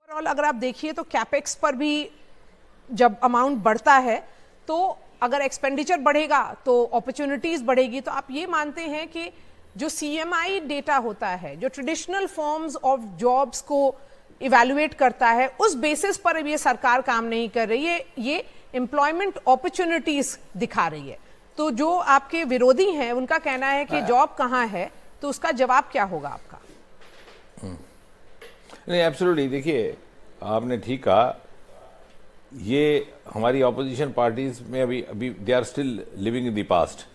Overall अगर आप देखिए तो कैपेक्स पर भी जब अमाउंट बढ़ता है तो अगर एक्सपेंडिचर बढ़ेगा तो अपॉर्चुनिटीज बढ़ेगी। तो आप ये मानते हैं कि जो सीएमआई डेटा होता है, जो ट्रेडिशनल फॉर्म्स ऑफ जॉब्स को इवैल्यूएट करता है, उस बेसिस पर अब ये सरकार काम नहीं कर रही है, ये एम्प्लॉयमेंट अपॉर्चुनिटीज दिखा रही है। तो जो आपके विरोधी हैं उनका कहना है कि जॉब कहाँ है, तो उसका जवाब क्या होगा आपका? नहीं, एब्सोल्युटली। देखिए, आपने ठीक कहा, ये हमारी ऑपोजिशन पार्टीज में अभी they are still living in the past,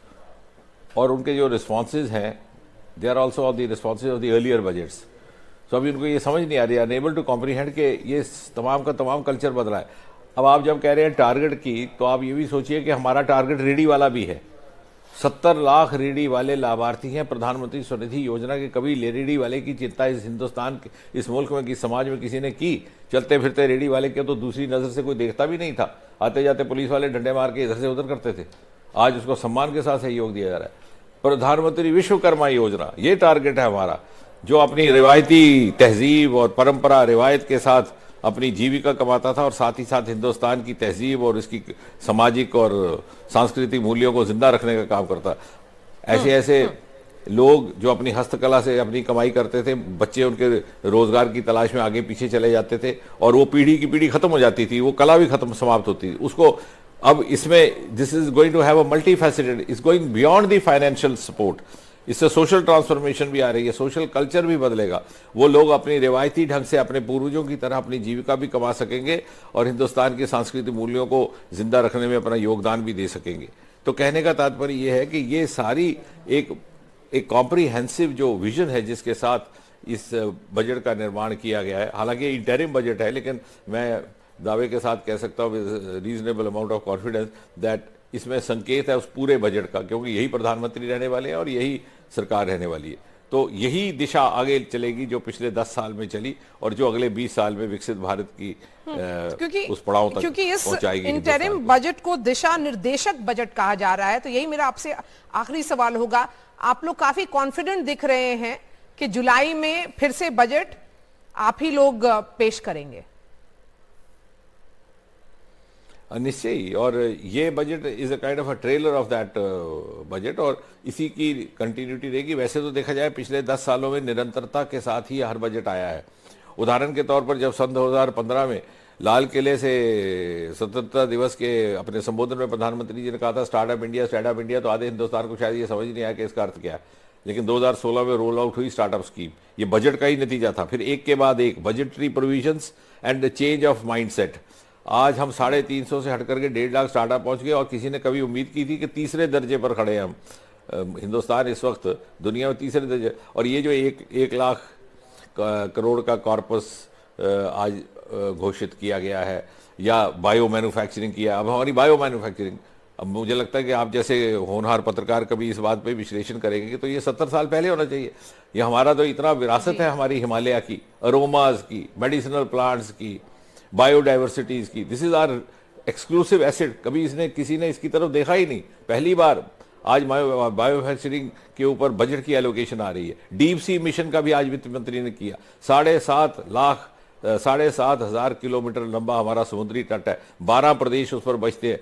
और उनके जो रिस्पॉन्सेज हैं they are also of the responses of the earlier budgets. तो अभी उनको ये समझ नहीं आ रही, अनेबल टू कॉम्प्रीहेंड के ये तमाम का तमाम कल्चर बदला है। अब आप जब कह रहे हैं टारगेट की, तो आप ये भी सोचिए कि हमारा टारगेट रेडी वाला भी है। 70 लाख रेडी वाले लाभार्थी हैं प्रधानमंत्री स्वनिधि योजना के। कभी रेडी वाले की चिंता इस हिंदुस्तान के, इस मुल्क में, किस समाज में किसी ने की? चलते फिरते रेडी वाले के तो दूसरी नज़र से कोई देखता भी नहीं था। आते जाते पुलिस वाले डंडे मार के इधर से उधर करते थे। आज उसको सम्मान के साथ सहयोग दिया जा रहा है। प्रधानमंत्री विश्वकर्मा योजना, ये टारगेट है हमारा, जो अपनी रिवायती तहजीब और परंपरा रिवायत के साथ अपनी जीविका कमाता था और साथ ही साथ हिंदुस्तान की तहजीब और इसकी सामाजिक और सांस्कृतिक मूल्यों को जिंदा रखने का काम करता। ऐसे ऐसे लोग जो अपनी हस्तकला से अपनी कमाई करते थे, बच्चे उनके रोजगार की तलाश में आगे पीछे चले जाते थे और वो पीढ़ी की पीढ़ी खत्म हो जाती थी, वो कला भी खत्म समाप्त होती थी उसको। अब इसमें this is going to have a multifaceted, is going beyond the financial support. इससे सोशल ट्रांसफॉर्मेशन भी आ रही है, सोशल कल्चर भी बदलेगा। वो लोग अपनी रिवायती ढंग से अपने पूर्वजों की तरह अपनी जीविका भी कमा सकेंगे और हिंदुस्तान के सांस्कृतिक मूल्यों को जिंदा रखने में अपना योगदान भी दे सकेंगे। तो कहने का तात्पर्य ये है कि ये सारी एक कॉम्प्रिहेंसिव जो विजन है जिसके साथ इस बजट का निर्माण किया गया है। हालांकि इंटरिम बजट है, लेकिन मैं दावे के साथ कह सकता हूँ with reasonable amount of confidence that इसमें संकेत है उस पूरे बजट का, क्योंकि यही प्रधानमंत्री रहने वाले हैं और यही सरकार रहने वाली है। तो यही दिशा आगे चलेगी जो पिछले 10 साल में चली और जो अगले 20 साल में विकसित भारत की उस पड़ाव तक क्योंकि इस पहुंचाएगी। इंटरिम बजट को दिशा निर्देशक बजट कहा जा रहा है। तो यही मेरा आपसे आखिरी सवाल होगा, आप लोग काफी कॉन्फिडेंट दिख रहे हैं कि जुलाई में फिर से बजट आप ही लोग पेश करेंगे? निश्चय ही, और ये budget is a kind of a trailer of that budget और इसी की कंटिन्यूटी रहेगी। वैसे तो देखा जाए पिछले 10 सालों में निरंतरता के साथ ही हर बजट आया है। उदाहरण के तौर पर जब सन 2015 में लाल किले से स्वतंत्रता दिवस के अपने संबोधन में प्रधानमंत्री जी ने कहा था स्टार्टअप इंडिया, तो आधे हिंदुस्तान को शायद ये समझ नहीं आया कि इसका अर्थ क्या है। लेकिन 2016 में रोल आउट हुई स्टार्टअप स्कीम, ये बजट का ही नतीजा था। फिर एक के बाद एक budgetary provisions and change of mindset. आज हम 350 से हट करके 1.5 लाख स्टार्टअप पहुंच गए और किसी ने कभी उम्मीद की थी कि तीसरे दर्जे पर खड़े हैं हम। हिंदुस्तान इस वक्त दुनिया में तीसरे दर्जे, और ये जो एक लाख करोड़ का कॉर्पस आज घोषित किया गया है, या बायो मैन्युफैक्चरिंग किया। अब हमारी बायो मैन्युफैक्चरिंग, अब मुझे लगता है कि आप जैसे होनहार पत्रकार कभी इस बात पे विश्लेषण करेंगे तो ये 70 साल पहले होना चाहिए। ये हमारा तो इतना विरासत है हमारी हिमालय की, अरोमाज की, मेडिसिनल प्लांट्स की, बायोडाइवर्सिटीज की। This is our exclusive asset. कभी किसी ने इसकी तरफ देखा ही नहीं। पहली बार आज बायोमैन्युफैक्चरिंग के ऊपर बजट की एलोकेशन आ रही है। डीप सी मिशन का भी आज वित्त मंत्री ने किया। 7,500 किलोमीटर लंबा हमारा समुद्री तट है। 12 प्रदेश उस पर बसते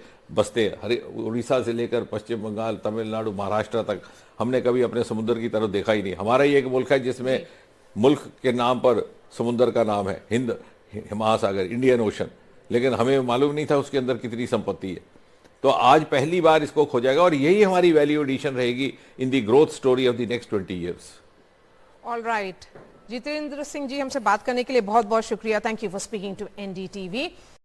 हैं, उड़ीसा से लेकर पश्चिम बंगाल, तमिलनाडु, महाराष्ट्र तक। हमने कभी अपने समुद्र की तरफ देखा ही नहीं। हमारा ही एक मुल्क है जिसमें मुल्क के नाम पर समुद्र का नाम है हिंद महासागर, इंडियन ओशन, लेकिन हमें मालूम नहीं था उसके अंदर कितनी संपत्ति है। तो आज पहली बार इसको खोजा और यही हमारी वैल्यू एडिशन रहेगी in the growth story of the next 20 years. All right, Jitendra Singh ji, हमसे बात करने के लिए बहुत बहुत शुक्रिया। Thank you for speaking to NDTV.